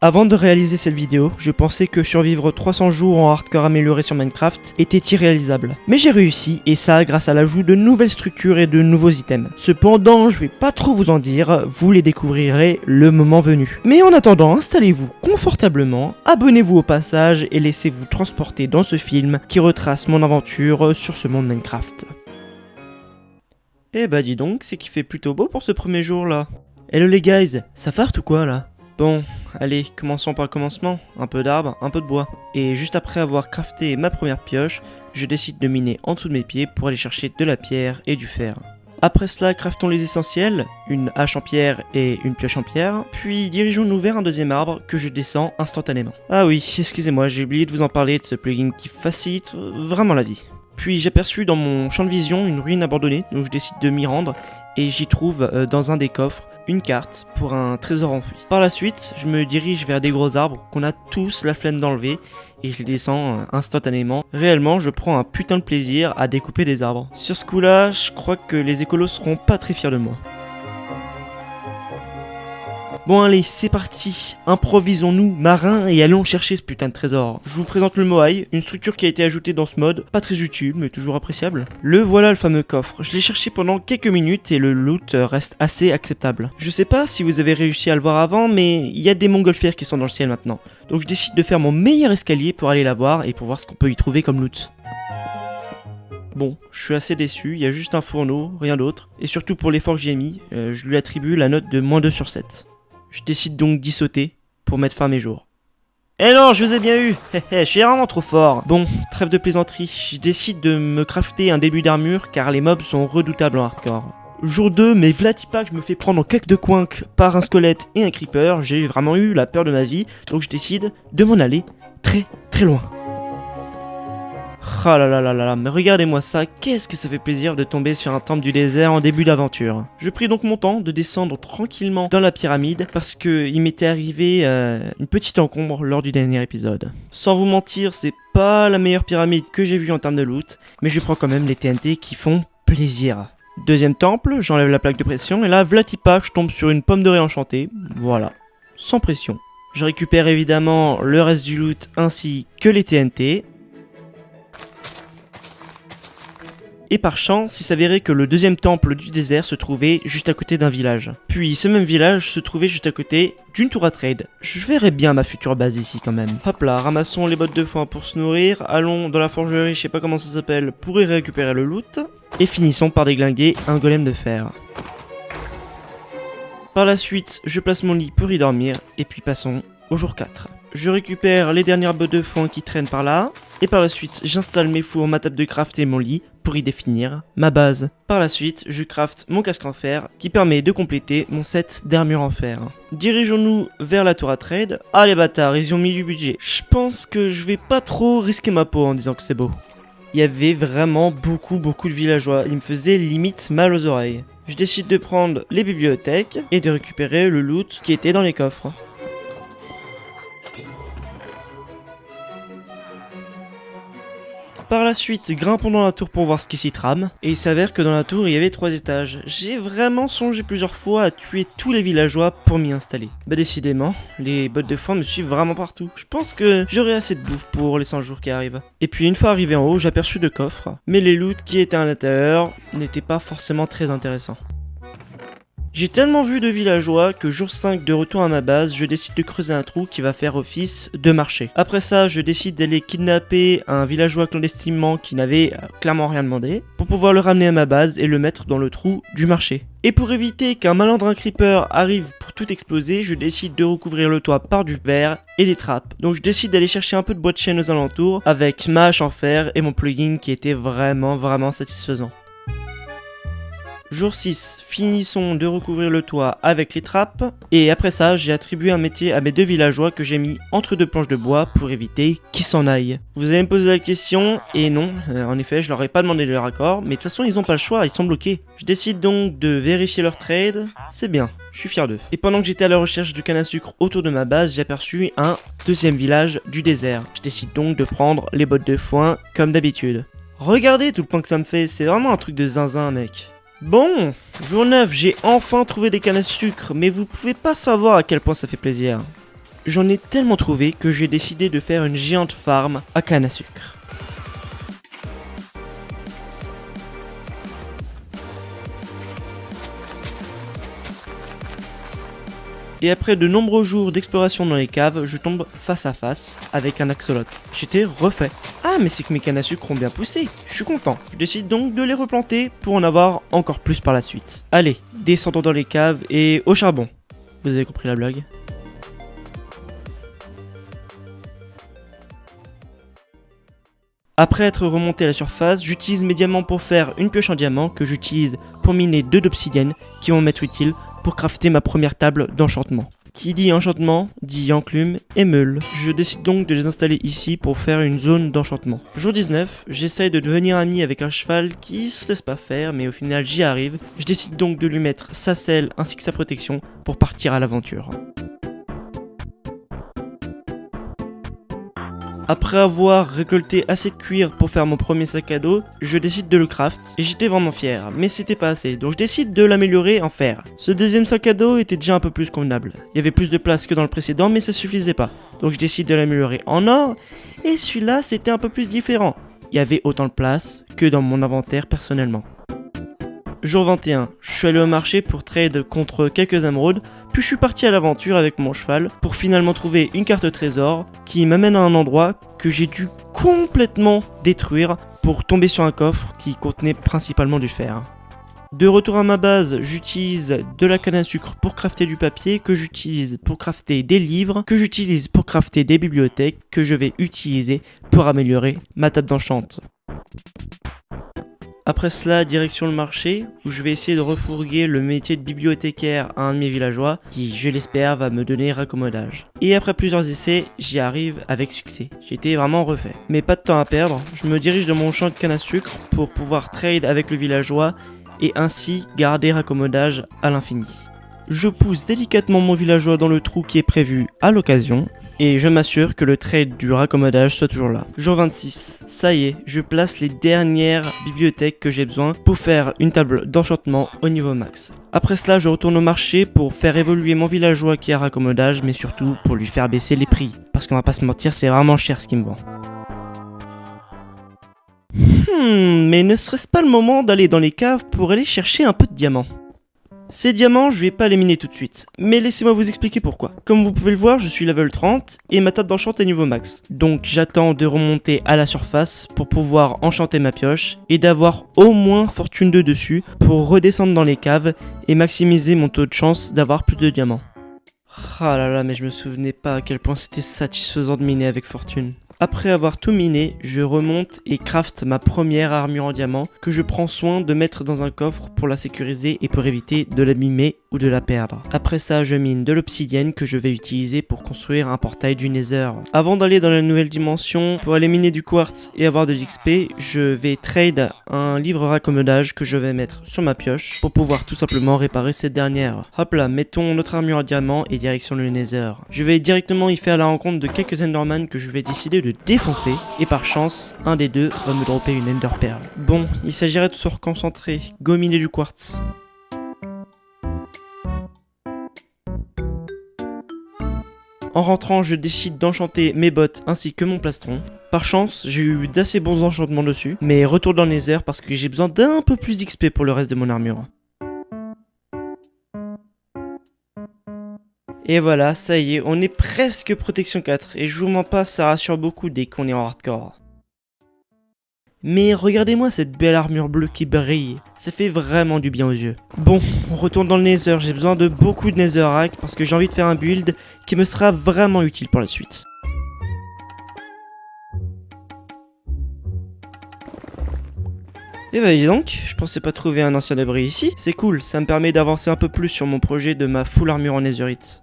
Avant de réaliser cette vidéo, je pensais que survivre 300 jours en hardcore amélioré sur Minecraft était irréalisable. Mais j'ai réussi, et ça grâce à l'ajout de nouvelles structures et de nouveaux items. Cependant, je vais pas trop vous en dire, vous les découvrirez le moment venu. Mais en attendant, installez-vous confortablement, abonnez-vous au passage et laissez-vous transporter dans ce film qui retrace mon aventure sur ce monde Minecraft. Eh bah dis donc, c'est qu'il fait plutôt beau pour ce premier jour là. Hello les guys, ça farte ou quoi là? Bon, allez, commençons par le commencement. Un peu d'arbre, un peu de bois. Et juste après avoir crafté ma première pioche, je décide de miner en dessous de mes pieds pour aller chercher de la pierre et du fer. Après cela, craftons les essentiels, une hache en pierre et une pioche en pierre, puis dirigeons-nous vers un deuxième arbre que je descends instantanément. Ah oui, excusez-moi, j'ai oublié de vous en parler de ce plugin qui facilite vraiment la vie. Puis j'aperçus dans mon champ de vision une ruine abandonnée, donc je décide de m'y rendre, et j'y trouve dans un des coffres une carte pour un trésor enfoui. Par la suite, je me dirige vers des gros arbres qu'on a tous la flemme d'enlever et je les descends instantanément. Réellement, je prends un putain de plaisir à découper des arbres. Sur ce coup-là, je crois que les écolos seront pas très fiers de moi. Bon allez, c'est parti, improvisons-nous marins et allons chercher ce putain de trésor. Je vous présente le Moai, une structure qui a été ajoutée dans ce mode, pas très utile mais toujours appréciable. Le voilà le fameux coffre, je l'ai cherché pendant quelques minutes et le loot reste assez acceptable. Je sais pas si vous avez réussi à le voir avant mais il y a des montgolfières qui sont dans le ciel maintenant. Donc je décide de faire mon meilleur escalier pour aller la voir et pour voir ce qu'on peut y trouver comme loot. Bon, je suis assez déçu, il y a juste un fourneau, rien d'autre. Et surtout pour l'effort que j'y ai mis, je lui attribue la note de -2/7. Je décide donc d'y sauter pour mettre fin à mes jours. Eh non, je vous ai bien eu. Je suis vraiment trop fort. Bon, trêve de plaisanterie, je décide de me crafter un début d'armure car les mobs sont redoutables en hardcore. Jour 2, mais vlatipa que je me fais prendre en claque de coinque par un squelette et un creeper, j'ai vraiment eu la peur de ma vie, donc je décide de m'en aller très très loin. Ah là là là là, mais regardez-moi ça, qu'est-ce que ça fait plaisir de tomber sur un temple du désert en début d'aventure. Je pris donc mon temps de descendre tranquillement dans la pyramide parce que il m'était arrivé une petite encombre lors du dernier épisode. Sans vous mentir, c'est pas la meilleure pyramide que j'ai vue en termes de loot, mais je prends quand même les TNT qui font plaisir. Deuxième temple, j'enlève la plaque de pression et là, vlatipa, je tombe sur une pomme dorée enchantée, voilà, sans pression. Je récupère évidemment le reste du loot ainsi que les TNT. Et par chance, il s'avérait que le deuxième temple du désert se trouvait juste à côté d'un village. Puis ce même village se trouvait juste à côté d'une tour à trade. Je verrais bien ma future base ici quand même. Hop là, ramassons les bottes de foin pour se nourrir, allons dans la forgerie, je sais pas comment ça s'appelle, pour y récupérer le loot. Et finissons par déglinguer un golem de fer. Par la suite, je place mon lit pour y dormir, et puis passons au jour 4. Je récupère les dernières bottes de foin qui traînent par là, et par la suite, j'installe mes fours, ma table de craft et mon lit pour y définir ma base. Par la suite, je crafte mon casque en fer qui permet de compléter mon set d'armure en fer. Dirigeons-nous vers la tour à trade. Ah les bâtards, ils ont mis du budget. Je pense que je vais pas trop risquer ma peau en disant que c'est beau. Il y avait vraiment beaucoup de villageois, ils me faisaient limite mal aux oreilles. Je décide de prendre les bibliothèques et de récupérer le loot qui était dans les coffres. Par la suite, grimpons dans la tour pour voir ce qui s'y trame, et il s'avère que dans la tour il y avait 3 étages. J'ai vraiment songé plusieurs fois à tuer tous les villageois pour m'y installer. Bah décidément, les bottes de foin me suivent vraiment partout. Je pense que j'aurai assez de bouffe pour les 100 jours qui arrivent. Et puis une fois arrivé en haut, j'aperçus 2 coffres, mais les loots qui étaient à l'intérieur n'étaient pas forcément très intéressants. J'ai tellement vu de villageois que jour 5 de retour à ma base, je décide de creuser un trou qui va faire office de marché. Après ça, je décide d'aller kidnapper un villageois clandestinement qui n'avait clairement rien demandé, pour pouvoir le ramener à ma base et le mettre dans le trou du marché. Et pour éviter qu'un malandrin creeper arrive pour tout exploser, je décide de recouvrir le toit par du verre et des trappes. Donc je décide d'aller chercher un peu de bois de chêne aux alentours avec ma hache en fer et mon plugin qui était vraiment satisfaisant. Jour 6, finissons de recouvrir le toit avec les trappes, et après ça, j'ai attribué un métier à mes 2 villageois que j'ai mis entre 2 planches de bois pour éviter qu'ils s'en aillent. Vous allez me poser la question, et non, en effet, je leur ai pas demandé leur accord, mais de toute façon, ils ont pas le choix, ils sont bloqués. Je décide donc de vérifier leur trade, c'est bien, je suis fier d'eux. Et pendant que j'étais à la recherche de canne à sucre autour de ma base, j'ai aperçu un deuxième village du désert. Je décide donc de prendre les bottes de foin comme d'habitude. Regardez tout le point que ça me fait, c'est vraiment un truc de zinzin, mec. Bon, jour 9, j'ai enfin trouvé des cannes à sucre, mais vous pouvez pas savoir à quel point ça fait plaisir. J'en ai tellement trouvé que j'ai décidé de faire une géante farm à canne à sucre. Et après de nombreux jours d'exploration dans les caves, je tombe face à face avec un axolote. J'étais refait. Ah mais c'est que mes cannes à sucre ont bien poussé, je suis content. Je décide donc de les replanter pour en avoir encore plus par la suite. Allez, descendons dans les caves et au charbon. Vous avez compris la blague ? Après être remonté à la surface, j'utilise mes diamants pour faire une pioche en diamant que j'utilise pour miner 2 d'obsidienne qui vont m'être utiles pour crafter ma première table d'enchantement. Qui dit enchantement, dit enclume et meule. Je décide donc de les installer ici pour faire une zone d'enchantement. Jour 19, j'essaye de devenir ami avec un cheval qui se laisse pas faire, mais au final j'y arrive. Je décide donc de lui mettre sa selle ainsi que sa protection pour partir à l'aventure. Après avoir récolté assez de cuir pour faire mon premier sac à dos, je décide de le craft et j'étais vraiment fier, mais c'était pas assez, donc je décide de l'améliorer en fer. Ce deuxième sac à dos était déjà un peu plus convenable. Il y avait plus de place que dans le précédent, mais ça suffisait pas, donc je décide de l'améliorer en or, et celui-là c'était un peu plus différent. Il y avait autant de place que dans mon inventaire personnellement. Jour 21, je suis allé au marché pour trade contre quelques émeraudes, puis je suis parti à l'aventure avec mon cheval pour finalement trouver une carte trésor qui m'amène à un endroit que j'ai dû complètement détruire pour tomber sur un coffre qui contenait principalement du fer. De retour à ma base, j'utilise de la canne à sucre pour crafter du papier, que j'utilise pour crafter des livres, que j'utilise pour crafter des bibliothèques, que je vais utiliser pour améliorer ma table d'enchant. Après cela, direction le marché, où je vais essayer de refourguer le métier de bibliothécaire à un de mes villageois, qui, je l'espère, va me donner raccommodage. Et après plusieurs essais, j'y arrive avec succès. J'étais vraiment refait. Mais pas de temps à perdre, je me dirige dans mon champ de canne à sucre pour pouvoir trade avec le villageois et ainsi garder raccommodage à l'infini. Je pousse délicatement mon villageois dans le trou qui est prévu à l'occasion, et je m'assure que le trade du raccommodage soit toujours là. Jour 26, ça y est, je place les dernières bibliothèques que j'ai besoin pour faire une table d'enchantement au niveau max. Après cela, je retourne au marché pour faire évoluer mon villageois qui a raccommodage, mais surtout pour lui faire baisser les prix. Parce qu'on va pas se mentir, c'est vraiment cher ce qu'il me vend. Mais ne serait-ce pas le moment d'aller dans les caves pour aller chercher un peu de diamants ? Ces diamants, je vais pas les miner tout de suite, mais laissez-moi vous expliquer pourquoi. Comme vous pouvez le voir, je suis level 30 et ma table d'enchant est niveau max. Donc j'attends de remonter à la surface pour pouvoir enchanter ma pioche et d'avoir au moins fortune 2 dessus pour redescendre dans les caves et maximiser mon taux de chance d'avoir plus de diamants. Ah là là, mais je me souvenais pas à quel point c'était satisfaisant de miner avec fortune. Après avoir tout miné, je remonte et craft ma première armure en diamant que je prends soin de mettre dans un coffre pour la sécuriser et pour éviter de l'abîmer ou de la perdre. Après ça, je mine de l'obsidienne que je vais utiliser pour construire un portail du Nether. Avant d'aller dans la nouvelle dimension, pour aller miner du quartz et avoir de l'XP, je vais trade un livre raccommodage que je vais mettre sur ma pioche pour pouvoir tout simplement réparer cette dernière. Hop là, mettons notre armure en diamant et direction le Nether. Je vais directement y faire la rencontre de quelques Enderman que je vais décider de défoncer et par chance, un des deux va me dropper une Ender Pearl. Bon, il s'agirait de se reconcentrer, go miner du quartz. En rentrant, je décide d'enchanter mes bottes ainsi que mon plastron. Par chance, j'ai eu d'assez bons enchantements dessus, mais retour dans le Nether parce que j'ai besoin d'un peu plus d'XP pour le reste de mon armure. Et voilà, ça y est, on est presque protection 4, et je vous mens pas, ça rassure beaucoup dès qu'on est en hardcore. Mais regardez-moi cette belle armure bleue qui brille, ça fait vraiment du bien aux yeux. Bon, on retourne dans le Nether, j'ai besoin de beaucoup de Netherrack parce que j'ai envie de faire un build qui me sera vraiment utile pour la suite. Et bah dis donc, je pensais pas trouver un ancien abri ici, c'est cool, ça me permet d'avancer un peu plus sur mon projet de ma full armure en netherite.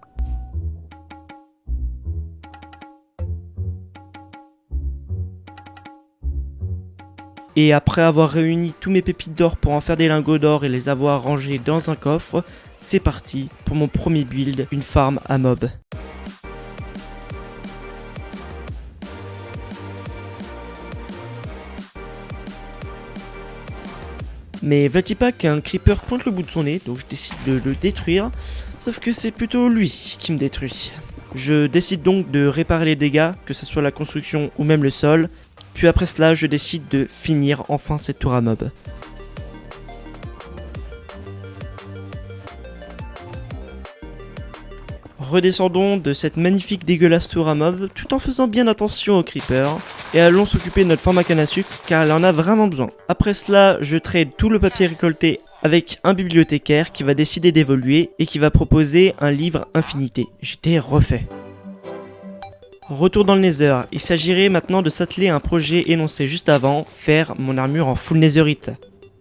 Et après avoir réuni tous mes pépites d'or pour en faire des lingots d'or et les avoir rangés dans un coffre, c'est parti pour mon premier build, une farm à mob. Mais Vlatipak a un creeper pointe le bout de son nez, donc je décide de le détruire, sauf que c'est plutôt lui qui me détruit. Je décide donc de réparer les dégâts, que ce soit la construction ou même le sol, puis après cela je décide de finir enfin cette tour à mob. Redescendons de cette magnifique dégueulasse tour à mob tout en faisant bien attention aux creepers et allons s'occuper de notre forme à canne à sucre car elle en a vraiment besoin. Après cela, je trade tout le papier récolté avec un bibliothécaire qui va décider d'évoluer et qui va proposer un livre infinité. J'étais refait. Retour dans le Nether, il s'agirait maintenant de s'atteler à un projet énoncé juste avant, faire mon armure en full netherite.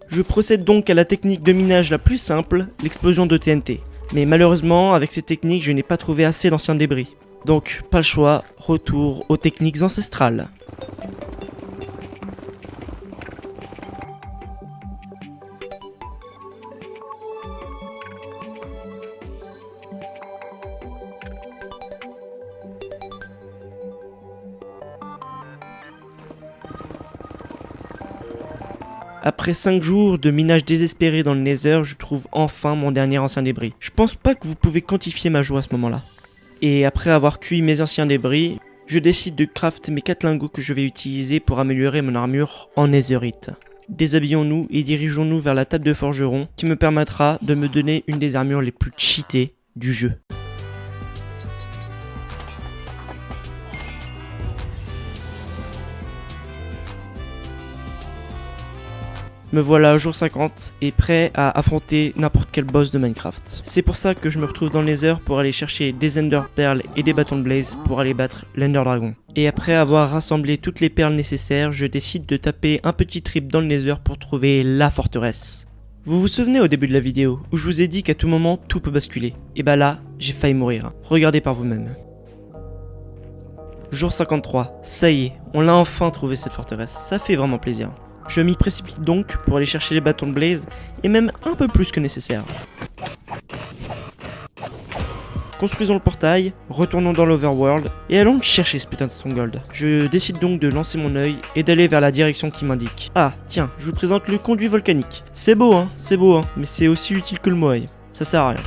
Je procède donc à la technique de minage la plus simple, l'explosion de TNT. Mais malheureusement, avec cette technique, je n'ai pas trouvé assez d'anciens débris. Donc, pas le choix, retour aux techniques ancestrales. Après 5 jours de minage désespéré dans le Nether, je trouve enfin mon dernier ancien débris. Je pense pas que vous pouvez quantifier ma joie à ce moment-là. Et après avoir cuit mes anciens débris, je décide de craft mes 4 lingots que je vais utiliser pour améliorer mon armure en netherite. Déshabillons-nous et dirigeons-nous vers la table de forgeron qui me permettra de me donner une des armures les plus cheatées du jeu. Me voilà jour 50 et prêt à affronter n'importe quel boss de Minecraft. C'est pour ça que je me retrouve dans le Nether pour aller chercher des Ender Pearls et des bâtons de Blaze pour aller battre l'Ender Dragon. Et après avoir rassemblé toutes les perles nécessaires, je décide de taper un petit trip dans le Nether pour trouver la forteresse. Vous vous souvenez au début de la vidéo où je vous ai dit qu'à tout moment tout peut basculer? Et bah là, j'ai failli mourir. Regardez par vous-même. Jour 53, ça y est, on l'a enfin trouvé cette forteresse, ça fait vraiment plaisir. Je m'y précipite donc pour aller chercher les bâtons de Blaze, et même un peu plus que nécessaire. Construisons le portail, retournons dans l'Overworld, et allons chercher ce putain de Stronghold. Je décide donc de lancer mon œil et d'aller vers la direction qui m'indique. Ah, tiens, je vous présente le conduit volcanique. C'est beau, mais c'est aussi utile que le moai. Ça sert à rien.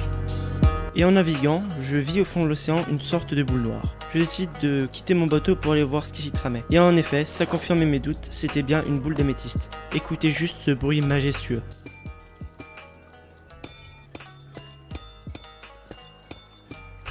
Et en naviguant, je vis au fond de l'océan une sorte de boule noire. Je décide de quitter mon bateau pour aller voir ce qui s'y tramait. Et en effet, ça confirmait mes doutes, c'était bien une boule d'améthyste. Écoutez juste ce bruit majestueux.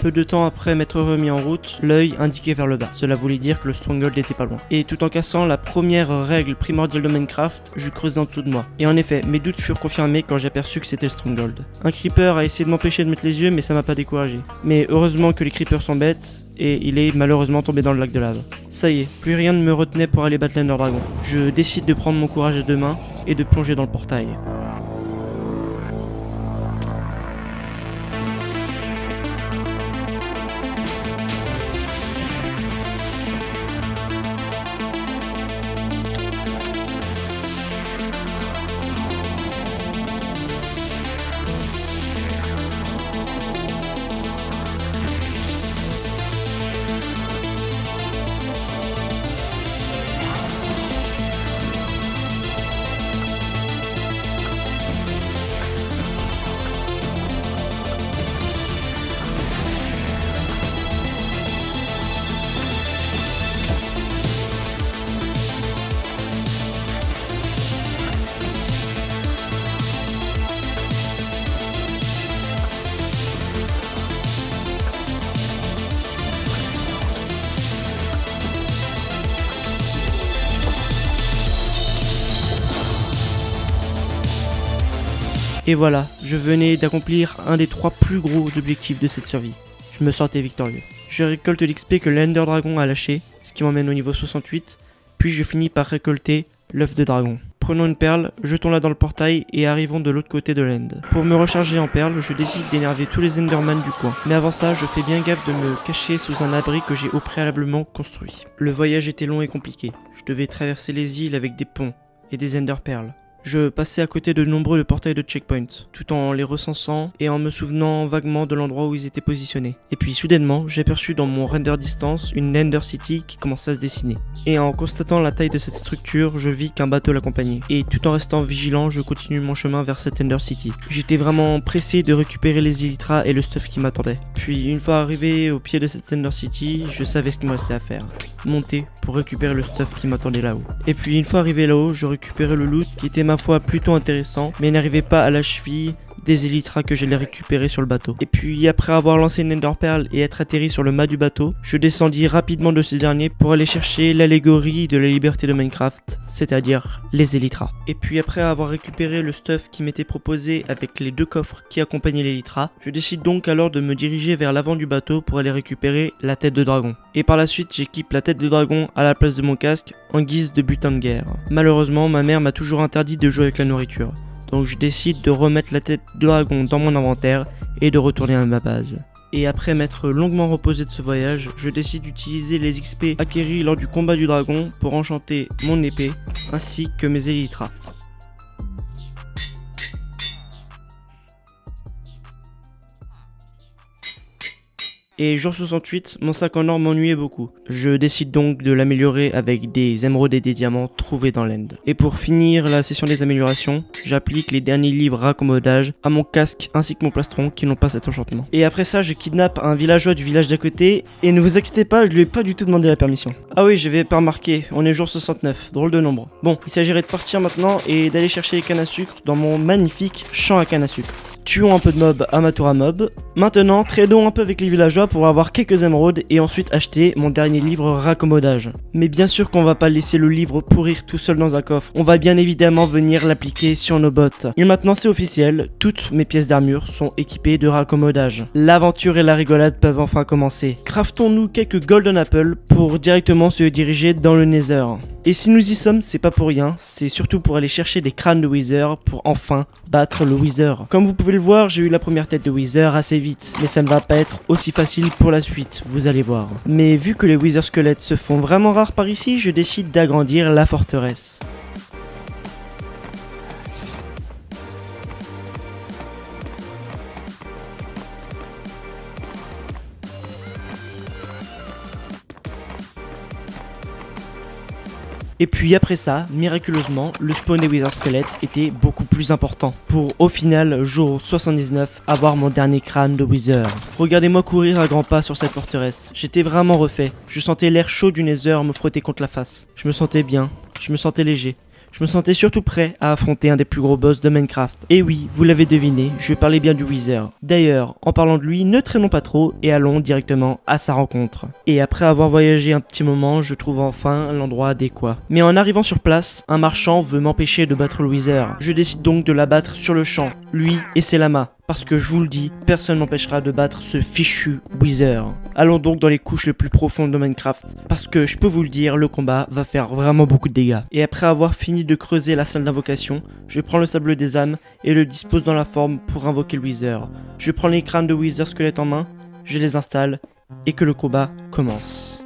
Peu de temps après m'être remis en route, l'œil indiquait vers le bas. Cela voulait dire que le Stronghold n'était pas loin. Et tout en cassant la première règle primordiale de Minecraft, je creusais en dessous de moi. Et en effet, mes doutes furent confirmés quand j'ai aperçu que c'était le Stronghold. Un creeper a essayé de m'empêcher de mettre les yeux, mais ça m'a pas découragé. Mais heureusement que les creepers sont bêtes, et il est malheureusement tombé dans le lac de lave. Ça y est, plus rien ne me retenait pour aller battre l'Ender Dragon. Je décide de prendre mon courage à deux mains et de plonger dans le portail. Et voilà, je venais d'accomplir un des 3 plus gros objectifs de cette survie. Je me sentais victorieux. Je récolte l'XP que l'Ender Dragon a lâché, ce qui m'emmène au niveau 68, puis je finis par récolter l'œuf de dragon. Prenons une perle, jetons-la dans le portail et arrivons de l'autre côté de l'end. Pour me recharger en perles, je décide d'énerver tous les Enderman du coin. Mais avant ça, je fais bien gaffe de me cacher sous un abri que j'ai au préalablement construit. Le voyage était long et compliqué. Je devais traverser les îles avec des ponts et des Ender Pearls. Je passais à côté de nombreux portails de checkpoint, tout en les recensant et en me souvenant vaguement de l'endroit où ils étaient positionnés. Et puis soudainement, j'ai aperçu dans mon render distance une Ender City qui commençait à se dessiner. Et en constatant la taille de cette structure, je vis qu'un bateau l'accompagnait. Et tout en restant vigilant, je continue mon chemin vers cette Ender City. J'étais vraiment pressé de récupérer les Elytras et le stuff qui m'attendait. Puis une fois arrivé au pied de cette Ender City, je savais ce qu'il me restait à faire. Monter pour récupérer le stuff qui m'attendait là-haut. Et puis une fois arrivé là-haut, je récupérais le loot qui était ma foi plutôt intéressant, mais n'arrivait pas à la cheville des Elytras que j'allais récupérer sur le bateau. Et puis après avoir lancé une Ender Pearl et être atterri sur le mât du bateau, je descendis rapidement de ce dernier pour aller chercher l'allégorie de la liberté de Minecraft, c'est-à-dire les Elytras. Et puis après avoir récupéré le stuff qui m'était proposé avec les 2 coffres qui accompagnaient l'Elytra, je décide donc alors de me diriger vers l'avant du bateau pour aller récupérer la tête de dragon. Et par la suite, j'équipe la tête de dragon à la place de mon casque en guise de butin de guerre. Malheureusement, ma mère m'a toujours interdit de jouer avec la nourriture. Donc je décide de remettre la tête de dragon dans mon inventaire et de retourner à ma base. Et après m'être longuement reposé de ce voyage, je décide d'utiliser les XP acquéris lors du combat du dragon pour enchanter mon épée ainsi que mes Elytras. Et jour 68, mon sac en or m'ennuyait beaucoup. Je décide donc de l'améliorer avec des émeraudes et des diamants trouvés dans l'end. Et pour finir la session des améliorations, j'applique les derniers livres raccommodage à mon casque ainsi que mon plastron qui n'ont pas cet enchantement. Et après ça, je kidnappe un villageois du village d'à côté et ne vous inquiétez pas, je lui ai pas du tout demandé la permission. Ah oui, j'avais pas remarqué, on est jour 69, drôle de nombre. Bon, il s'agirait de partir maintenant et d'aller chercher les cannes à sucre dans mon magnifique champ à canne à sucre. Tuons un peu de mobs à ma tour à mob. Maintenant, tradons un peu avec les villageois pour avoir quelques émeraudes et ensuite acheter mon dernier livre raccommodage. Mais bien sûr qu'on va pas laisser le livre pourrir tout seul dans un coffre. On va bien évidemment venir l'appliquer sur nos bottes. Et maintenant c'est officiel, toutes mes pièces d'armure sont équipées de raccommodage. L'aventure et la rigolade peuvent enfin commencer. Craftons-nous quelques golden apples pour directement se diriger dans le Nether. Et si nous y sommes, c'est pas pour rien, c'est surtout pour aller chercher des crânes de Wither pour enfin battre le Wither. Comme vous pouvez le voir, j'ai eu la première tête de Wither assez vite, mais ça ne va pas être aussi facile pour la suite, vous allez voir. Mais vu que les Wither squelettes se font vraiment rares par ici, je décide d'agrandir la forteresse. Et puis après ça, miraculeusement, le spawn des Wither Squelettes était beaucoup plus important. Pour au final, jour 79, avoir mon dernier crâne de Wither. Regardez-moi courir à grands pas sur cette forteresse. J'étais vraiment refait. Je sentais l'air chaud du Nether me frotter contre la face. Je me sentais bien, je me sentais léger. Je me sentais surtout prêt à affronter un des plus gros boss de Minecraft. Et oui, vous l'avez deviné, je parlais bien du Wither. D'ailleurs, en parlant de lui, ne traînons pas trop et allons directement à sa rencontre. Et après avoir voyagé un petit moment, je trouve enfin l'endroit adéquat. Mais en arrivant sur place, un marchand veut m'empêcher de battre le Wither. Je décide donc de l'abattre sur le champ, lui et ses lamas. Parce que je vous le dis, personne m'empêchera de battre ce fichu Wither. Allons donc dans les couches les plus profondes de Minecraft. Parce que je peux vous le dire, le combat va faire vraiment beaucoup de dégâts. Et après avoir fini de creuser la salle d'invocation, je prends le sable des âmes et le dispose dans la forme pour invoquer le Wither. Je prends les crânes de Wither squelette en main, je les installe et que le combat commence.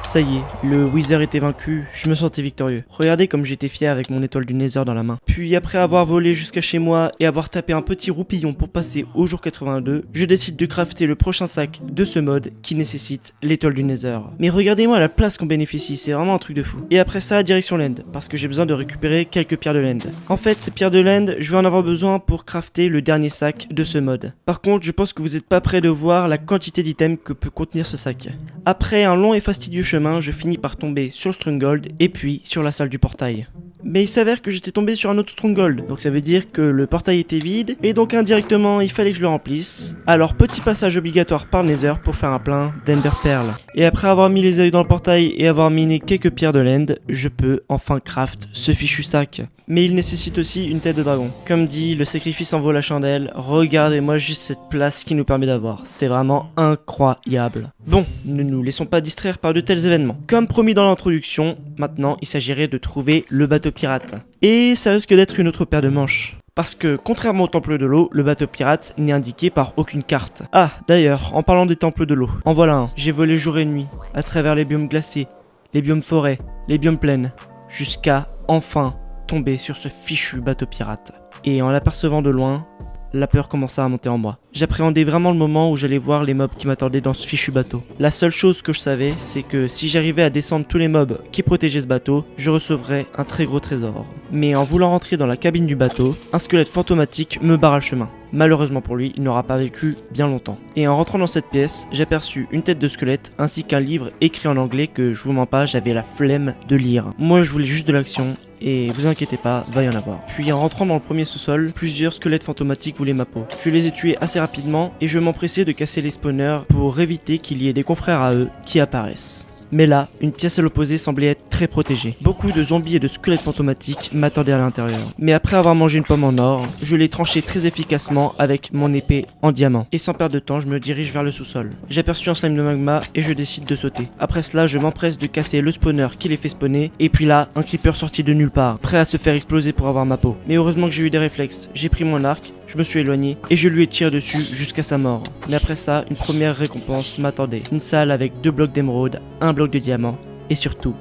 Ça y est, le Wither était vaincu, je me sentais victorieux. Regardez comme j'étais fier avec mon étoile du Nether dans la main. Puis après avoir volé jusqu'à chez moi et avoir tapé un petit roupillon pour passer au jour 82, je décide de crafter le prochain sac de ce mode qui nécessite l'étoile du Nether. Mais regardez-moi la place qu'on bénéficie, c'est vraiment un truc de fou. Et après ça, direction l'end, parce que j'ai besoin de récupérer quelques pierres de l'end. En fait, ces pierres de l'end, je vais en avoir besoin pour crafter le dernier sac de ce mode. Par contre, je pense que vous n'êtes pas prêts de voir la quantité d'items que peut contenir ce sac. Après un long et fastidieux chemin, je finis par tomber sur le Stronghold et puis sur la salle du portail. mais il s'avère que j'étais tombé sur un autre stronghold, donc ça veut dire que le portail était vide, et donc indirectement il fallait que je le remplisse. Alors petit passage obligatoire par le Nether pour faire un plein d'Ender Pearl. Et après avoir mis les œils dans le portail et avoir miné quelques pierres de l'end, je peux enfin craft ce fichu sac. Mais il nécessite aussi une tête de dragon. Comme dit, le sacrifice en vaut la chandelle. Regardez-moi juste cette place qu'il nous permet d'avoir. C'est vraiment incroyable. Bon, ne nous laissons pas distraire par de tels événements. Comme promis dans l'introduction, maintenant il s'agirait de trouver le bateau pirate. Et ça risque d'être une autre paire de manches. Parce que, contrairement au temple de l'eau, le bateau pirate n'est indiqué par aucune carte. Ah, d'ailleurs, en parlant des temples de l'eau, en voilà un. J'ai volé jour et nuit, à travers les biomes glacés, les biomes forêts, les biomes plaines, jusqu'à enfin tomber sur ce fichu bateau pirate. Et en l'apercevant de loin, la peur commença à monter en moi. J'appréhendais vraiment le moment où j'allais voir les mobs qui m'attendaient dans ce fichu bateau. La seule chose que je savais, c'est que si j'arrivais à descendre tous les mobs qui protégeaient ce bateau, je recevrais un très gros trésor. Mais en voulant rentrer dans la cabine du bateau, un squelette fantomatique me barra le chemin. Malheureusement pour lui, il n'aura pas vécu bien longtemps. Et en rentrant dans cette pièce, j'aperçus une tête de squelette ainsi qu'un livre écrit en anglais que, je vous mens pas, j'avais la flemme de lire. Moi je voulais juste de l'action, et vous inquiétez pas, va y en avoir. Puis en rentrant dans le premier sous-sol, plusieurs squelettes fantomatiques voulaient ma peau. Je les ai tués assez rapidement et je m'empressais de casser les spawners pour éviter qu'il y ait des confrères à eux qui apparaissent. Mais là, une pièce à l'opposé semblait être très protégée. Beaucoup de zombies et de squelettes fantomatiques m'attendaient à l'intérieur. Mais après avoir mangé une pomme en or, je l'ai tranché très efficacement avec mon épée en diamant. Et sans perdre de temps, je me dirige vers le sous-sol. J'aperçus un slime de magma et je décide de sauter. Après cela, je m'empresse de casser le spawner qui les fait spawner. Et puis là, un creeper sorti de nulle part, prêt à se faire exploser pour avoir ma peau. Mais heureusement que j'ai eu des réflexes. J'ai pris mon arc, je me suis éloigné et je lui ai tiré dessus jusqu'à sa mort. Mais après ça, une première récompense m'attendait. Une salle avec 2 blocs d'émeraude, un bloc de diamant et surtout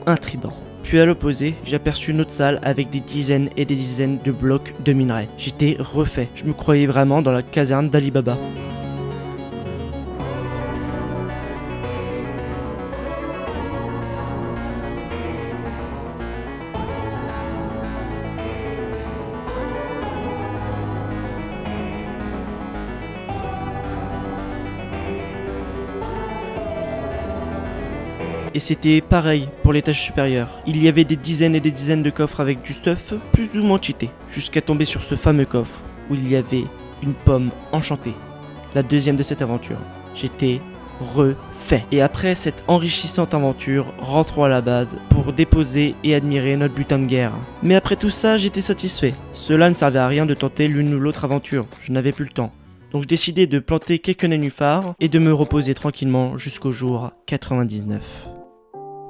un trident. Puis à l'opposé, j'aperçus une autre salle avec des dizaines et des dizaines de blocs de minerais. J'étais refait. Je me croyais vraiment dans la caserne d'Ali Baba. Et c'était pareil pour l'étage supérieur. Il y avait des dizaines et des dizaines de coffres avec du stuff plus ou moins cheaté, jusqu'à tomber sur ce fameux coffre où il y avait une pomme enchantée. La deuxième de cette aventure. J'étais refait. Et après cette enrichissante aventure, rentrons à la base pour déposer et admirer notre butin de guerre. Mais après tout ça, j'étais satisfait. Cela ne servait à rien de tenter l'une ou l'autre aventure, je n'avais plus le temps. Donc je décidai de planter quelques nénuphars et de me reposer tranquillement jusqu'au jour 99.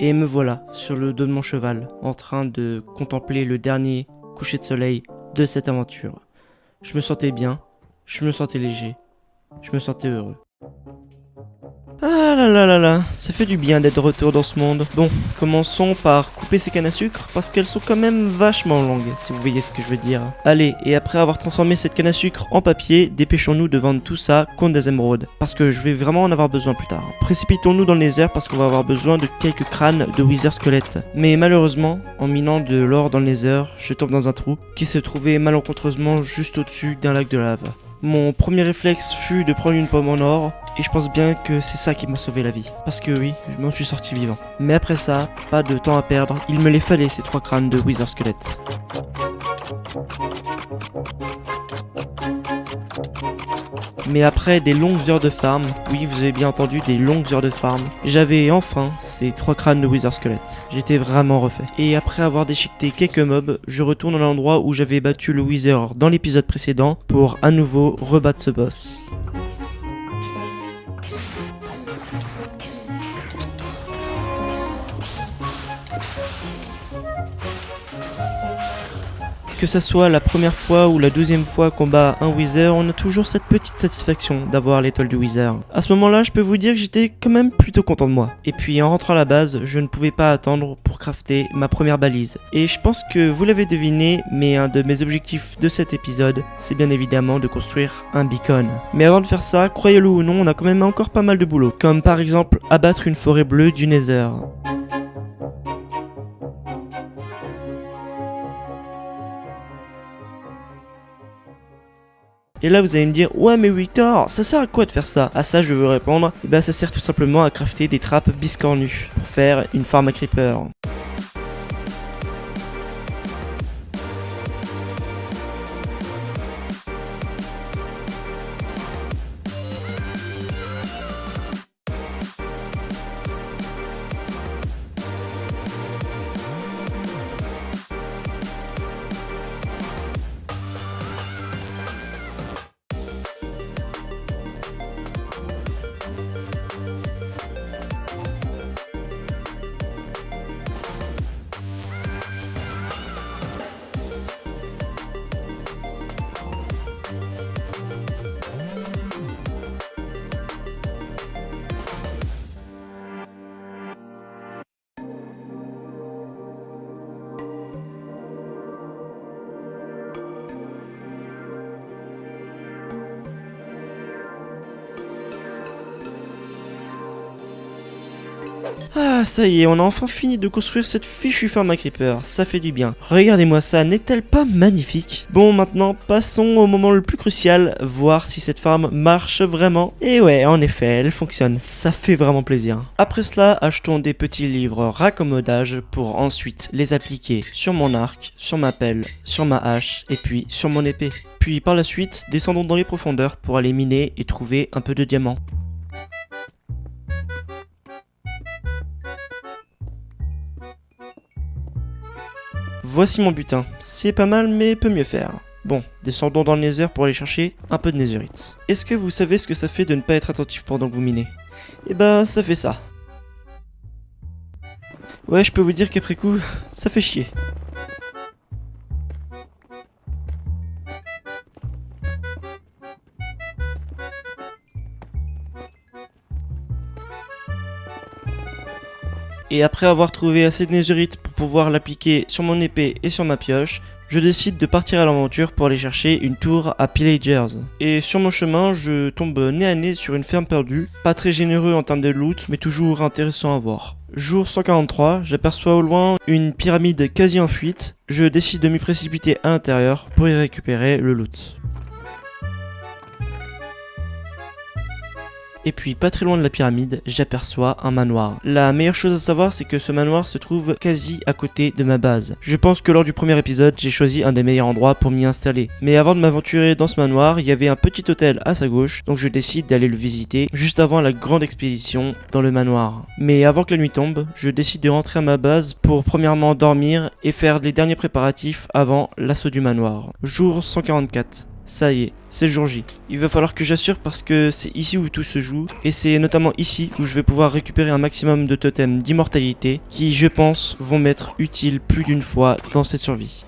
Et me voilà sur le dos de mon cheval, en train de contempler le dernier coucher de soleil de cette aventure. Je me sentais bien, je me sentais léger, je me sentais heureux. Ah là là là là, ça fait du bien d'être de retour dans ce monde. Bon, commençons par couper ces cannes à sucre, parce qu'elles sont quand même vachement longues, si vous voyez ce que je veux dire. Allez, et après avoir transformé cette canne à sucre en papier, dépêchons-nous de vendre tout ça contre des émeraudes, parce que je vais vraiment en avoir besoin plus tard. Précipitons-nous dans le Nether parce qu'on va avoir besoin de quelques crânes de wither squelettes. Mais malheureusement, en minant de l'or dans le Nether, je tombe dans un trou qui se trouvait malencontreusement juste au-dessus d'un lac de lave. Mon premier réflexe fut de prendre une pomme en or, et je pense bien que c'est ça qui m'a sauvé la vie. Parce que oui, je m'en suis sorti vivant. Mais après ça, pas de temps à perdre, il me les fallait ces 3 crânes de wither squelette. Mais après des longues heures de farm, oui vous avez bien entendu, des longues heures de farm, j'avais enfin ces 3 crânes de wither squelette. J'étais vraiment refait. Et après avoir déchiqueté quelques mobs, je retourne à l'endroit où j'avais battu le wither dans l'épisode précédent pour à nouveau rebattre ce boss. Que ça soit la première fois ou la 12e fois qu'on bat un wither, on a toujours cette petite satisfaction d'avoir l'étoile du wither. À ce moment-là, je peux vous dire que j'étais quand même plutôt content de moi. Et puis en rentrant à la base, je ne pouvais pas attendre pour crafter ma première balise. Et je pense que vous l'avez deviné, mais un de mes objectifs de cet épisode, c'est bien évidemment de construire un beacon. Mais avant de faire ça, croyez-le ou non, on a quand même encore pas mal de boulot. Comme par exemple abattre une forêt bleue du Nether. Et là vous allez me dire, ouais mais Victor, ça sert à quoi de faire ça? À ça je vais vous répondre, et ben ça sert tout simplement à crafter des trappes biscornues, pour faire une farm à creeper. Ah, ça y est, on a enfin fini de construire cette fichue ferme à creeper, ça fait du bien. Regardez-moi ça, n'est-elle pas magnifique? Bon, maintenant, passons au moment le plus crucial, voir si cette farm marche vraiment. Et ouais, en effet, elle fonctionne, ça fait vraiment plaisir. Après cela, achetons des petits livres raccommodage pour ensuite les appliquer sur mon arc, sur ma pelle, sur ma hache et puis sur mon épée. Puis par la suite, descendons dans les profondeurs pour aller miner et trouver un peu de diamants. Voici mon butin, c'est pas mal mais peut mieux faire. Bon, descendons dans le nether pour aller chercher un peu de netherite. Est-ce que vous savez ce que ça fait de ne pas être attentif pendant que vous minez? Eh ben, ça fait ça. Ouais, je peux vous dire qu'après coup, ça fait chier. Et après avoir trouvé assez de netherite pour pouvoir l'appliquer sur mon épée et sur ma pioche, je décide de partir à l'aventure pour aller chercher une tour à Pillagers. Et sur mon chemin, je tombe nez à nez sur une ferme perdue, pas très généreux en termes de loot, mais toujours intéressant à voir. Jour 143, j'aperçois au loin une pyramide quasi en fuite, je décide de m'y précipiter à l'intérieur pour y récupérer le loot. Et puis pas très loin de la pyramide, j'aperçois un manoir. La meilleure chose à savoir, c'est que ce manoir se trouve quasi à côté de ma base. Je pense que lors du premier épisode, j'ai choisi un des meilleurs endroits pour m'y installer. Mais avant de m'aventurer dans ce manoir, il y avait un petit hôtel à sa gauche, donc je décide d'aller le visiter juste avant la grande expédition dans le manoir. Mais avant que la nuit tombe, je décide de rentrer à ma base pour premièrement dormir et faire les derniers préparatifs avant l'assaut du manoir. Jour 144. Ça y est, c'est le jour J. Il va falloir que j'assure parce que c'est ici où tout se joue, et c'est notamment ici où je vais pouvoir récupérer un maximum de totems d'immortalité qui, je pense, vont m'être utiles plus d'une fois dans cette survie.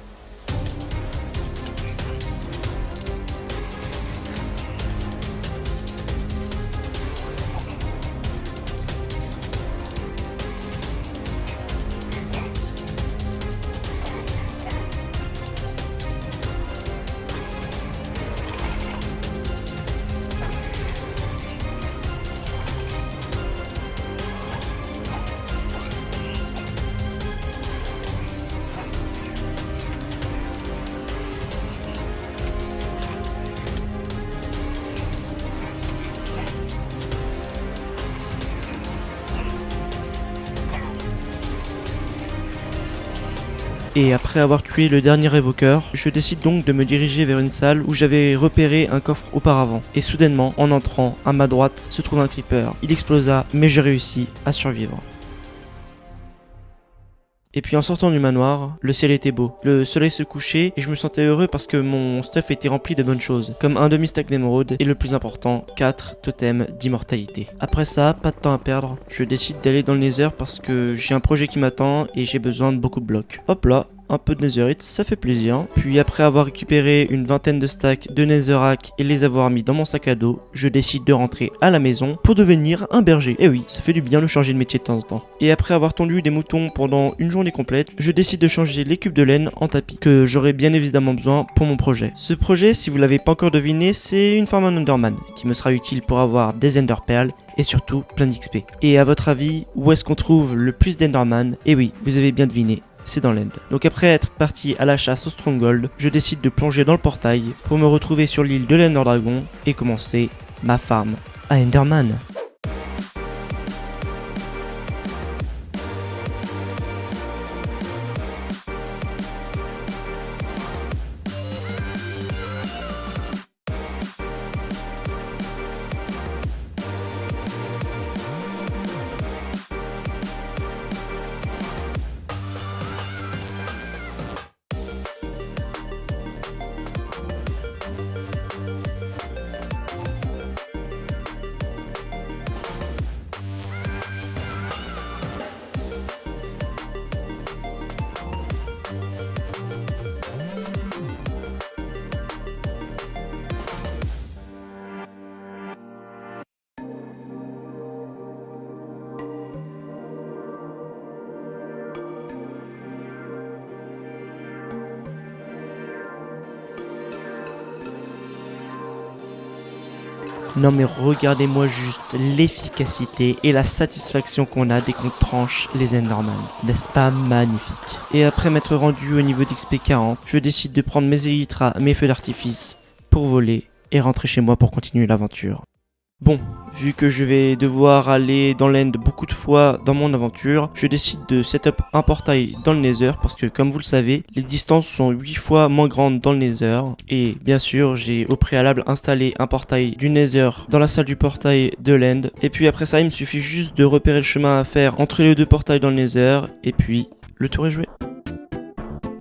Et après avoir tué le dernier évoqueur, je décide donc de me diriger vers une salle où j'avais repéré un coffre auparavant. Et soudainement, en entrant, à ma droite, se trouve un creeper. Il explosa, mais je réussis à survivre. Et puis en sortant du manoir, le ciel était beau. Le soleil se couchait et je me sentais heureux parce que mon stuff était rempli de bonnes choses, comme un demi-stack d'émeraude et le plus important, 4 totems d'immortalité. Après ça, pas de temps à perdre, je décide d'aller dans le nether parce que j'ai un projet qui m'attend et j'ai besoin de beaucoup de blocs. Hop là, un peu de netherite, ça fait plaisir. Puis après avoir récupéré une vingtaine de stacks de netherrack et les avoir mis dans mon sac à dos, je décide de rentrer à la maison pour devenir un berger. Et oui, ça fait du bien de changer de métier de temps en temps. Et après avoir tondu des moutons pendant une journée complète, je décide de changer les cubes de laine en tapis, que j'aurai bien évidemment besoin pour mon projet. Ce projet, si vous l'avez pas encore deviné, c'est une farm en Enderman, qui me sera utile pour avoir des Ender Pearls et surtout plein d'XP. Et à votre avis, où est-ce qu'on trouve le plus d'Enderman? Et oui, vous avez bien deviné, c'est dans l'end. Donc après être parti à la chasse au Stronghold, je décide de plonger dans le portail pour me retrouver sur l'île de l'Ender Dragon et commencer ma farm à Enderman. Non mais regardez-moi juste l'efficacité et la satisfaction qu'on a dès qu'on tranche les Enderman. N'est-ce pas magnifique? Et après m'être rendu au niveau d'XP 40, je décide de prendre mes élytras, mes feux d'artifice pour voler et rentrer chez moi pour continuer l'aventure. Bon, vu que je vais devoir aller dans l'end beaucoup de fois dans mon aventure, je décide de setup un portail dans le Nether parce que comme vous le savez, les distances sont 8 fois moins grandes dans le Nether. Et bien sûr, j'ai au préalable installé un portail du Nether dans la salle du portail de l'end. Et puis après ça, il me suffit juste de repérer le chemin à faire entre les deux portails dans le Nether. Et puis, le tour est joué.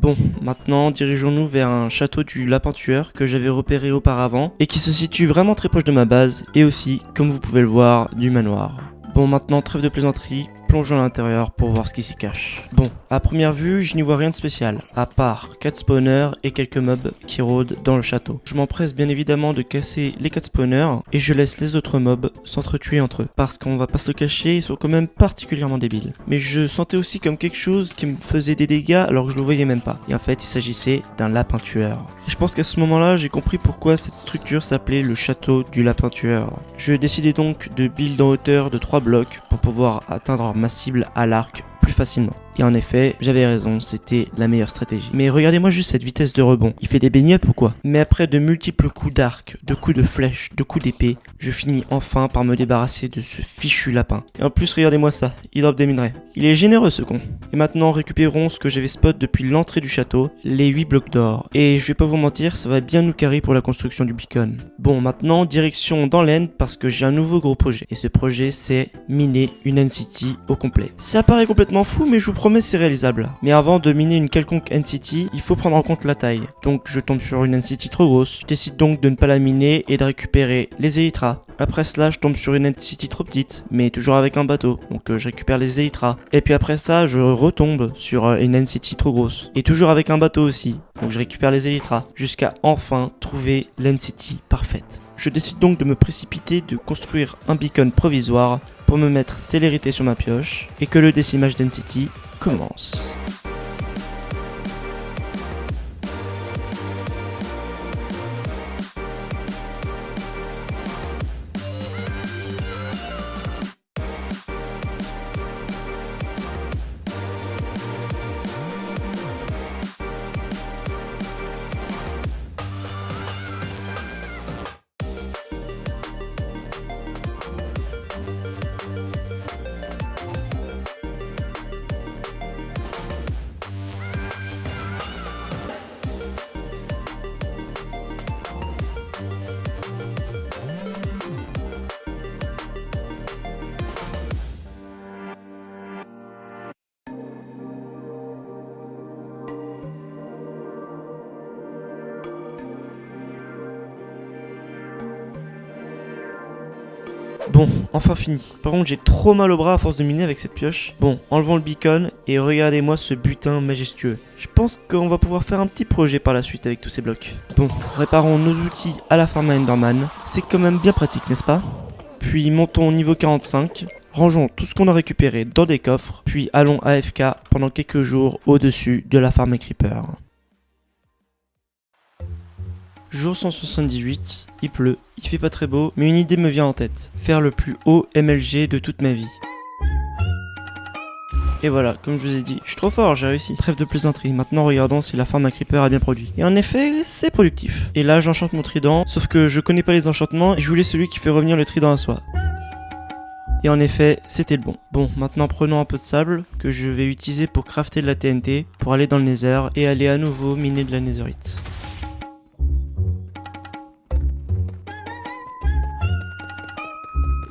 Bon, maintenant dirigeons-nous vers un château du lapin tueur que j'avais repéré auparavant et qui se situe vraiment très proche de ma base et aussi, comme vous pouvez le voir, du manoir. Bon, maintenant trêve de plaisanterie, plongeons à l'intérieur pour voir ce qui s'y cache. Bon, à première vue, je n'y vois rien de spécial, à part 4 spawners et quelques mobs qui rôdent dans le château. Je m'empresse bien évidemment de casser les 4 spawners et je laisse les autres mobs s'entretuer entre eux. Parce qu'on va pas se le cacher, ils sont quand même particulièrement débiles. Mais je sentais aussi comme quelque chose qui me faisait des dégâts alors que je le voyais même pas. Et en fait, il s'agissait d'un lapin tueur. Et je pense qu'à ce moment-là, j'ai compris pourquoi cette structure s'appelait le château du lapin tueur. Je décidai donc de build en hauteur de 3 blocs pour pouvoir atteindre ma cible à l'arc plus facilement. Et en effet, j'avais raison, c'était la meilleure stratégie. Mais regardez-moi juste cette vitesse de rebond. Il fait des baignades ou quoi? Mais après de multiples coups d'arc, de coups de flèche, de coups d'épée, je finis enfin par me débarrasser de ce fichu lapin. Et en plus, regardez-moi ça, il drop des minerais. Il est généreux ce con. Et maintenant, récupérons ce que j'avais spot depuis l'entrée du château, les 8 blocs d'or. Et je vais pas vous mentir, ça va bien nous carrer pour la construction du beacon. Bon, maintenant, direction dans l'end parce que j'ai un nouveau gros projet. Et ce projet, c'est miner une End-City au complet. Ça paraît complètement fou, mais je vous promets c'est réalisable. Mais avant de miner une quelconque End-City, il faut prendre en compte la taille. Donc je tombe sur une End-City trop grosse, je décide donc de ne pas la miner et de récupérer les élytras. Après cela, je tombe sur une End-City trop petite, mais toujours avec un bateau, donc je récupère les élytras. Et puis après ça, je retombe sur une End-City trop grosse, et toujours avec un bateau aussi, donc je récupère les élytras, jusqu'à enfin trouver l'End-City parfaite. Je décide donc de me précipiter, de construire un beacon provisoire pour me mettre célérité sur ma pioche et que le décimage d'End-City commence. Bon, enfin fini. Par contre, j'ai trop mal au bras à force de miner avec cette pioche. Bon, enlevons le beacon et regardez-moi ce butin majestueux. Je pense qu'on va pouvoir faire un petit projet par la suite avec tous ces blocs. Bon, réparons nos outils à la farm à Enderman. C'est quand même bien pratique, n'est-ce pas? Puis montons au niveau 45. Rangeons tout ce qu'on a récupéré dans des coffres. Puis allons AFK pendant quelques jours au-dessus de la farm à Creeper. Jour 178, il pleut, il fait pas très beau, mais une idée me vient en tête. Faire le plus haut MLG de toute ma vie. Et voilà, comme je vous ai dit, je suis trop fort, j'ai réussi. Trêve de plaisanterie, maintenant regardons si la farm à Creeper a bien produit. Et en effet, c'est productif. Et là, j'enchante mon trident, sauf que je connais pas les enchantements et je voulais celui qui fait revenir le trident à soi. Et en effet, c'était le bon. Bon, maintenant prenons un peu de sable que je vais utiliser pour crafter de la TNT, pour aller dans le Nether et aller à nouveau miner de la Netherite.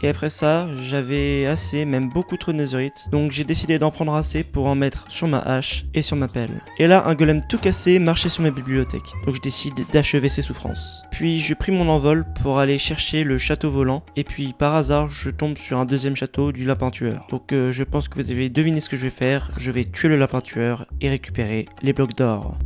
Et après ça, j'avais assez, même beaucoup trop de netherite, donc j'ai décidé d'en prendre assez pour en mettre sur ma hache et sur ma pelle. Et là, un golem tout cassé marchait sur ma bibliothèque, donc je décide d'achever ses souffrances. Puis je pris mon envol pour aller chercher le château volant, et puis par hasard, je tombe sur un deuxième château du lapin tueur. Donc je pense que vous avez deviné ce que je vais faire, je vais tuer le lapin tueur et récupérer les blocs d'or.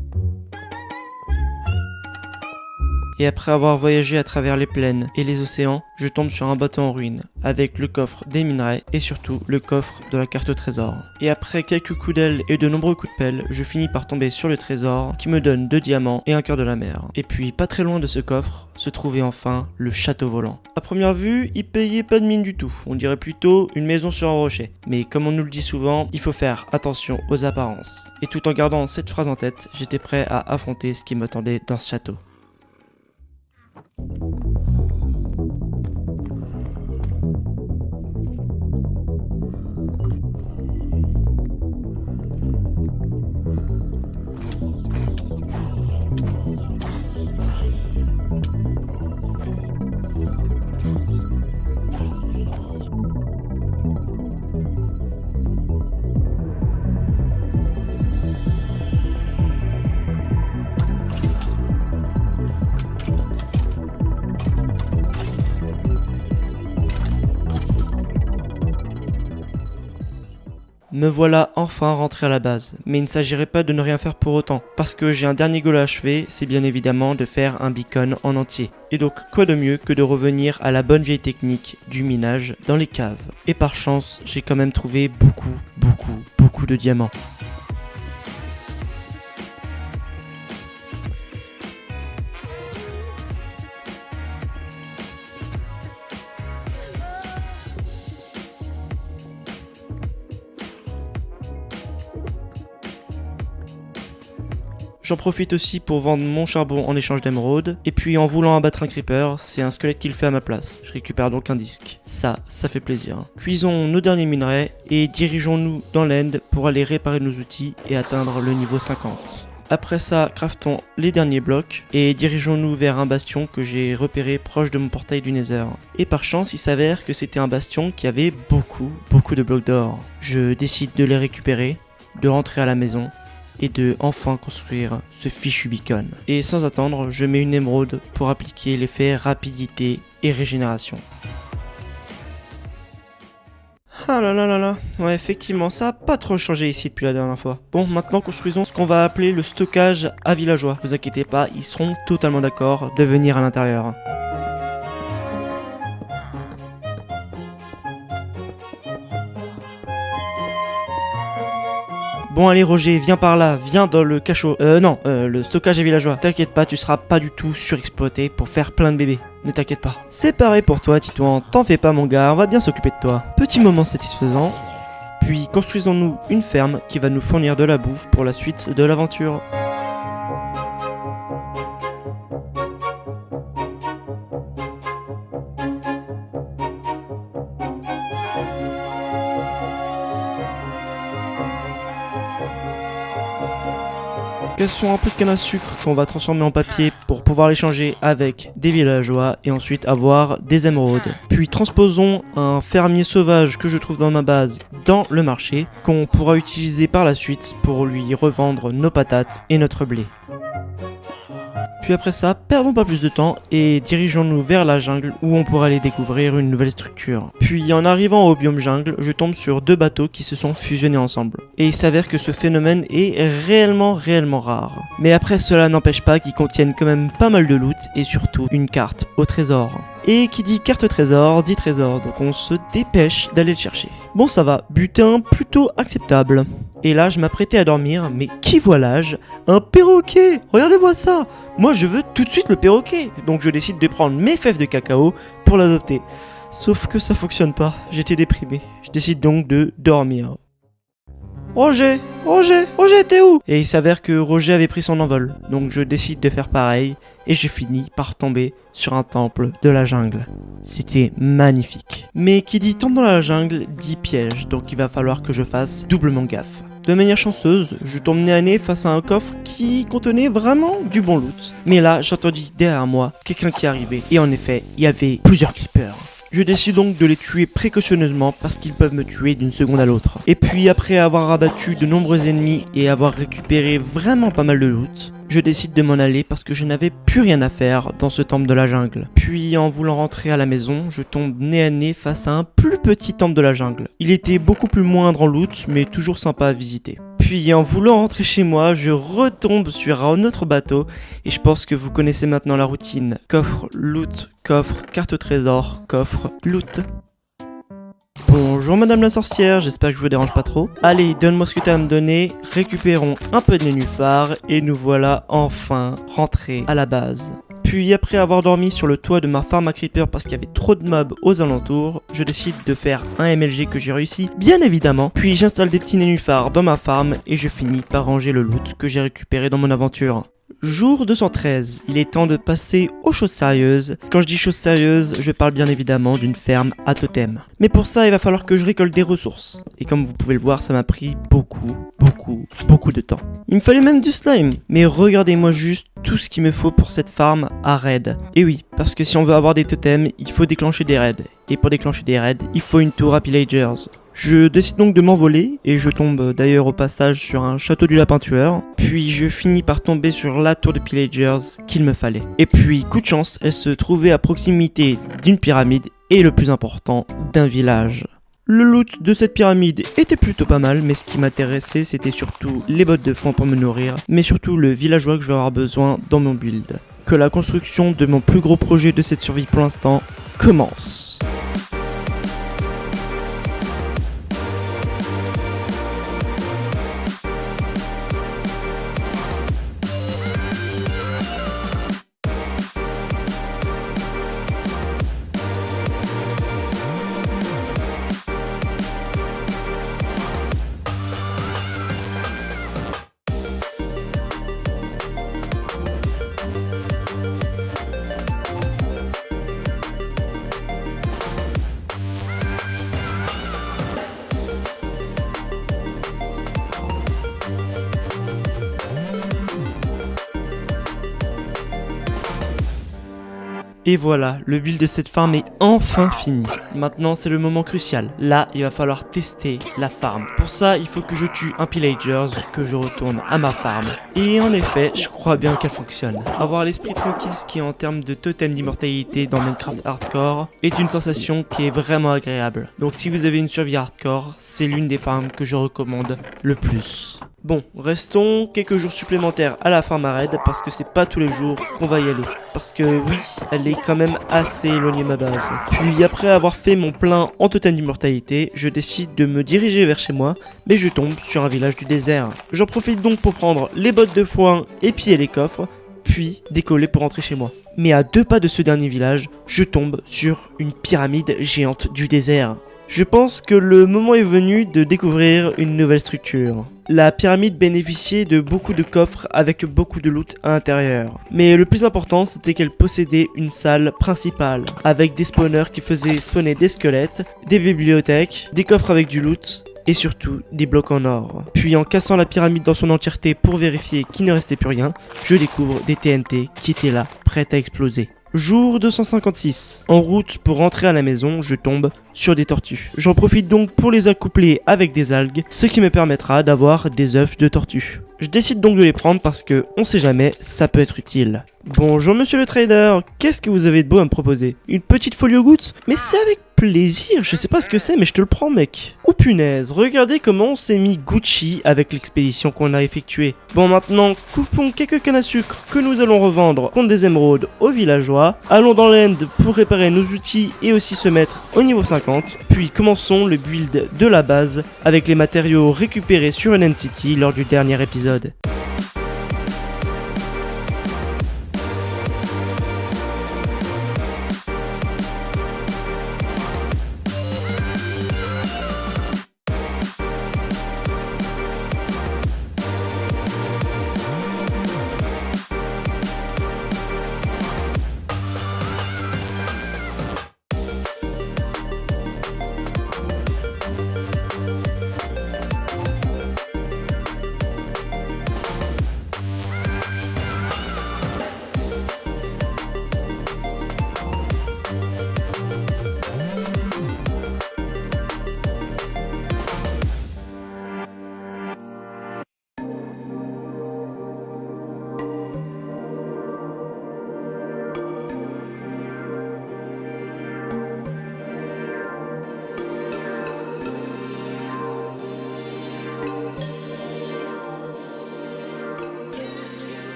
Et après avoir voyagé à travers les plaines et les océans, je tombe sur un bateau en ruine, avec le coffre des minerais et surtout le coffre de la carte au trésor. Et après quelques coups d'aile et de nombreux coups de pelle, je finis par tomber sur le trésor qui me donne 2 diamants et un cœur de la mer. Et puis pas très loin de ce coffre, se trouvait enfin le château volant. À première vue, il payait pas de mine du tout, on dirait plutôt une maison sur un rocher. Mais comme on nous le dit souvent, il faut faire attention aux apparences. Et tout en gardant cette phrase en tête, j'étais prêt à affronter ce qui m'attendait dans ce château. Me voilà enfin rentré à la base, mais il ne s'agirait pas de ne rien faire pour autant, parce que j'ai un dernier goal à achever, c'est bien évidemment de faire un beacon en entier. Et donc quoi de mieux que de revenir à la bonne vieille technique du minage dans les caves. Et par chance, j'ai quand même trouvé beaucoup de diamants. J'en profite aussi pour vendre mon charbon en échange d'émeraude. Et puis en voulant abattre un creeper, c'est un squelette qui le fait à ma place. Je récupère donc un disque. Ça fait plaisir. Cuisons nos derniers minerais et dirigeons-nous dans l'end pour aller réparer nos outils et atteindre le niveau 50. Après ça, craftons les derniers blocs et dirigeons-nous vers un bastion que j'ai repéré proche de mon portail du Nether. Et par chance, il s'avère que c'était un bastion qui avait beaucoup de blocs d'or. Je décide de les récupérer, de rentrer à la maison et de enfin construire ce fichu beacon. Et sans attendre, je mets une émeraude pour appliquer l'effet rapidité et régénération. Ah là là là là, ouais effectivement ça a pas trop changé ici depuis la dernière fois. Bon, maintenant construisons ce qu'on va appeler le stockage à villageois. Vous inquiétez pas, ils seront totalement d'accord de venir à l'intérieur. Bon allez Roger, viens par là, viens dans le cachot. Le stockage à villageois. T'inquiète pas, tu seras pas du tout surexploité pour faire plein de bébés. Ne t'inquiète pas. C'est pareil pour toi Titouan, t'en fais pas mon gars, on va bien s'occuper de toi. Petit moment satisfaisant. Puis construisons-nous une ferme qui va nous fournir de la bouffe pour la suite de l'aventure. Cassons un peu de canne à sucre qu'on va transformer en papier pour pouvoir l'échanger avec des villageois et ensuite avoir des émeraudes. Puis transposons un fermier sauvage que je trouve dans ma base dans le marché qu'on pourra utiliser par la suite pour lui revendre nos patates et notre blé. Puis après ça, perdons pas plus de temps et dirigeons-nous vers la jungle où on pourra aller découvrir une nouvelle structure. Puis en arrivant au biome jungle, je tombe sur 2 bateaux qui se sont fusionnés ensemble. Et il s'avère que ce phénomène est réellement rare. Mais après cela n'empêche pas qu'ils contiennent quand même pas mal de loot et surtout une carte au trésor. Et qui dit carte trésor, dit trésor, donc on se dépêche d'aller le chercher. Bon ça va, butin plutôt acceptable. Et là je m'apprêtais à dormir, mais qui voilà-je? Un perroquet! Regardez-moi ça! Moi je veux tout de suite le perroquet, donc je décide de prendre mes fèves de cacao pour l'adopter. Sauf que ça fonctionne pas, j'étais déprimé. Je décide donc de dormir. Roger, t'es où? Et il s'avère que Roger avait pris son envol, donc je décide de faire pareil, et j'ai fini par tomber sur un temple de la jungle. C'était magnifique. Mais qui dit temple dans la jungle, dit piège, donc il va falloir que je fasse doublement gaffe. De manière chanceuse, je tombe nez à nez face à un coffre qui contenait vraiment du bon loot. Mais là, j'entendis derrière moi quelqu'un qui arrivait, et en effet, il y avait plusieurs creepers. Je décide donc de les tuer précautionneusement parce qu'ils peuvent me tuer d'une seconde à l'autre. Et puis après avoir abattu de nombreux ennemis et avoir récupéré vraiment pas mal de loot, je décide de m'en aller parce que je n'avais plus rien à faire dans ce temple de la jungle. Puis en voulant rentrer à la maison, je tombe nez à nez face à un plus petit temple de la jungle. Il était beaucoup plus moindre en loot mais toujours sympa à visiter. Puis en voulant rentrer chez moi, je retombe sur un autre bateau et je pense que vous connaissez maintenant la routine. Coffre, loot, coffre, carte au trésor, coffre, loot. Bonjour madame la sorcière, j'espère que je vous dérange pas trop. Allez, donne-moi ce que tu as à me donner, récupérons un peu de nénuphar et nous voilà enfin rentrés à la base. Puis après avoir dormi sur le toit de ma farm à creeper parce qu'il y avait trop de mobs aux alentours, je décide de faire un MLG que j'ai réussi, bien évidemment. Puis j'installe des petits nénuphars dans ma farm et je finis par ranger le loot que j'ai récupéré dans mon aventure. Jour 213, il est temps de passer aux choses sérieuses. Quand je dis choses sérieuses, je parle bien évidemment d'une ferme à totem. Mais pour ça, il va falloir que je récolte des ressources. Et comme vous pouvez le voir, ça m'a pris beaucoup de temps. Il me fallait même du slime. Mais regardez-moi juste tout ce qu'il me faut pour cette farm à raid. Et oui, parce que si on veut avoir des totems, il faut déclencher des raids. Et pour déclencher des raids, il faut une tour à pillagers. Je décide donc de m'envoler et je tombe d'ailleurs au passage sur un château du lapin tueur. Puis je finis par tomber sur la tour de pillagers qu'il me fallait. Et puis coup de chance, elle se trouvait à proximité d'une pyramide et le plus important, d'un village. Le loot de cette pyramide était plutôt pas mal, mais ce qui m'intéressait c'était surtout les bottes de foin pour me nourrir, mais surtout le villageois que je vais avoir besoin dans mon build. Que la construction de mon plus gros projet de cette survie pour l'instant commence. Et voilà, le build de cette farm est enfin fini. Maintenant c'est le moment crucial. Là, il va falloir tester la farm. Pour ça, il faut que je tue un pillager, que je retourne à ma farm. Et en effet, je crois bien qu'elle fonctionne. Avoir l'esprit tranquille, ce qui est en termes de totem d'immortalité dans Minecraft Hardcore, est une sensation qui est vraiment agréable. Donc si vous avez une survie hardcore, c'est l'une des farms que je recommande le plus. Bon, restons quelques jours supplémentaires à la farm à raid parce que c'est pas tous les jours qu'on va y aller. Parce que oui, elle est quand même assez éloignée de ma base. Puis après avoir fait mon plein en totem d'immortalité, je décide de me diriger vers chez moi, mais je tombe sur un village du désert. J'en profite donc pour prendre les bottes de foin et piller les coffres, puis décoller pour rentrer chez moi. Mais à 2 pas de ce dernier village, je tombe sur une pyramide géante du désert. Je pense que le moment est venu de découvrir une nouvelle structure. La pyramide bénéficiait de beaucoup de coffres avec beaucoup de loot à l'intérieur. Mais le plus important, c'était qu'elle possédait une salle principale, avec des spawners qui faisaient spawner des squelettes, des bibliothèques, des coffres avec du loot, et surtout des blocs en or. Puis en cassant la pyramide dans son entièreté pour vérifier qu'il ne restait plus rien, je découvre des TNT qui étaient là, prêtes à exploser. Jour 256. En route pour rentrer à la maison, je tombe sur des tortues. J'en profite donc pour les accoupler avec des algues, ce qui me permettra d'avoir des œufs de tortue. Je décide donc de les prendre parce que, on sait jamais, ça peut être utile. Bonjour monsieur le trader, qu'est-ce que vous avez de beau à me proposer? Une petite folie aux gouttes? Mais c'est avec plaisir, je sais pas ce que c'est mais je te le prends mec. Oh punaise, regardez comment on s'est mis Gucci avec l'expédition qu'on a effectuée. Bon maintenant, coupons quelques cannes à sucre que nous allons revendre contre des émeraudes aux villageois. Allons dans l'end pour réparer nos outils et aussi se mettre au niveau 50. Puis commençons le build de la base avec les matériaux récupérés sur End City lors du dernier épisode.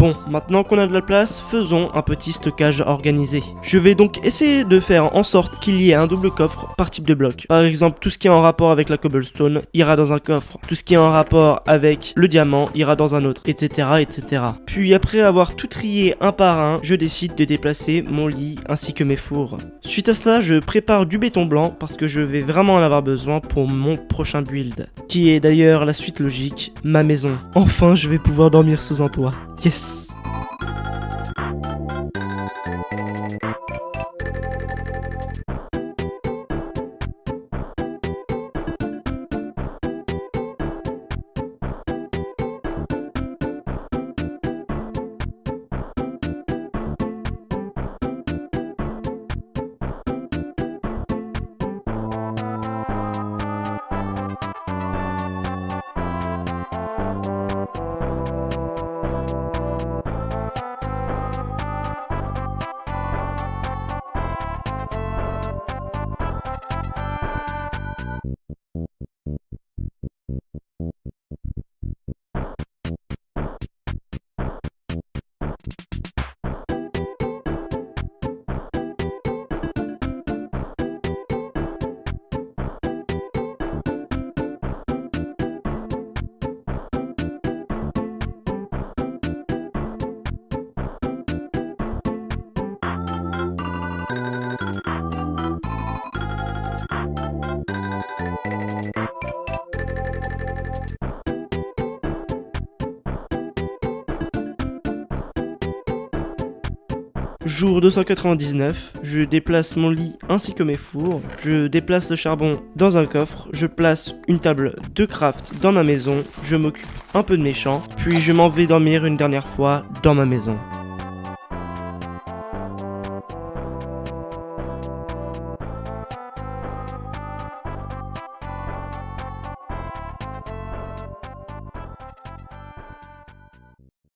Bon, maintenant qu'on a de la place, faisons un petit stockage organisé. Je vais donc essayer de faire en sorte qu'il y ait un double coffre par type de bloc. Par exemple, tout ce qui est en rapport avec la cobblestone ira dans un coffre. Tout ce qui est en rapport avec le diamant ira dans un autre, etc. etc. Puis après avoir tout trié un par un, je décide de déplacer mon lit ainsi que mes fours. Suite à cela, je prépare du béton blanc parce que je vais vraiment en avoir besoin pour mon prochain build. Qui est d'ailleurs la suite logique, ma maison. Enfin, je vais pouvoir dormir sous un toit. Yes! Jour 299, je déplace mon lit ainsi que mes fours, je déplace le charbon dans un coffre, je place une table de craft dans ma maison, je m'occupe un peu de mes champs, puis je m'en vais dormir une dernière fois dans ma maison.